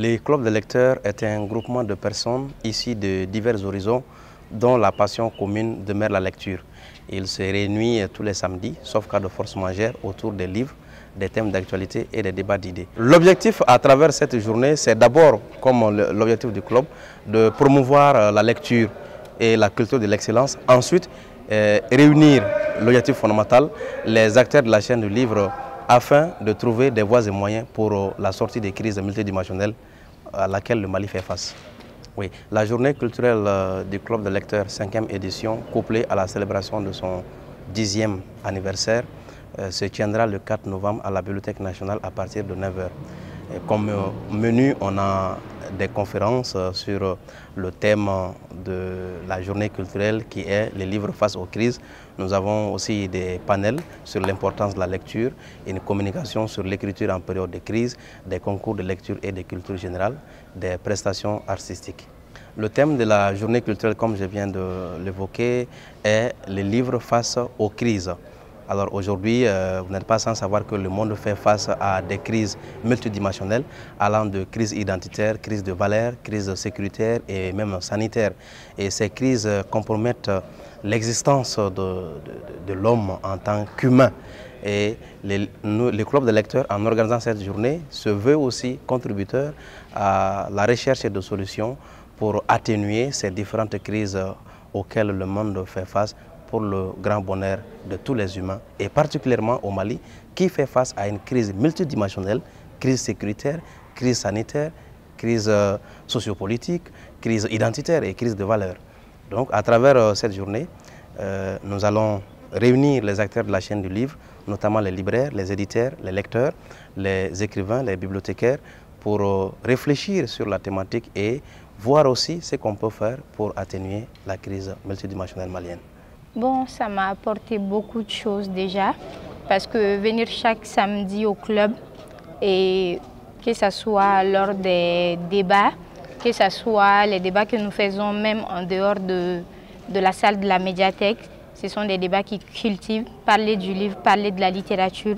Les clubs de lecteurs est un groupement de personnes issues de divers horizons dont la passion commune demeure la lecture. Ils se réunissent tous les samedis, sauf cas de force majeure, autour des livres, des thèmes d'actualité et des débats d'idées. L'objectif à travers cette journée, c'est d'abord, comme l'objectif du club, de promouvoir la lecture et la culture de l'excellence. Ensuite, réunir l'objectif fondamental, les acteurs de la chaîne du livre, afin de trouver des voies et moyens pour la sortie des crises multidimensionnelles à laquelle le Mali fait face. Oui, la journée culturelle du club de lecteurs 5e édition, couplée à la célébration de son 10e anniversaire, se tiendra le 4 novembre à la Bibliothèque nationale à partir de 9 h. Comme menu, on a des conférences sur le thème de la journée culturelle qui est les livres face aux crises. Nous avons aussi des panels sur l'importance de la lecture, une communication sur l'écriture en période de crise, des concours de lecture et de culture générale, des prestations artistiques. Le thème de la journée culturelle, comme je viens de l'évoquer, est les livres face aux crises. Alors aujourd'hui, vous n'êtes pas sans savoir que le monde fait face à des crises multidimensionnelles, allant de crise identitaire, crise de valeurs, crise sécuritaire et même sanitaire. Et ces crises compromettent l'existence de l'homme en tant qu'humain. Et les clubs de lecteurs, en organisant cette journée, se veulent aussi contributeurs à la recherche de solutions pour atténuer ces différentes crises auxquelles le monde fait face, pour le grand bonheur de tous les humains, et particulièrement au Mali, qui fait face à une crise multidimensionnelle, crise sécuritaire, crise sanitaire, crise sociopolitique, crise identitaire et crise de valeurs. Donc à travers cette journée, nous allons réunir les acteurs de la chaîne du livre, notamment les libraires, les éditeurs, les lecteurs, les écrivains, les bibliothécaires, pour réfléchir sur la thématique et voir aussi ce qu'on peut faire pour atténuer la crise multidimensionnelle malienne. Bon, ça m'a apporté beaucoup de choses déjà, parce que venir chaque samedi au club, et que ce soit lors des débats, que ce soit les débats que nous faisons même en dehors de la salle de la médiathèque, ce sont des débats qui cultivent, parler du livre, parler de la littérature,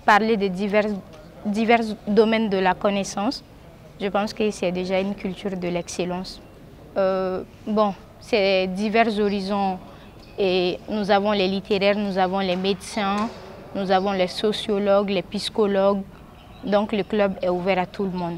parler de divers domaines de la connaissance. Je pense que c'est déjà une culture de l'excellence. Bon, c'est divers horizons. Et nous avons les littéraires, nous avons les médecins, nous avons les sociologues, les psychologues. Donc le club est ouvert à tout le monde.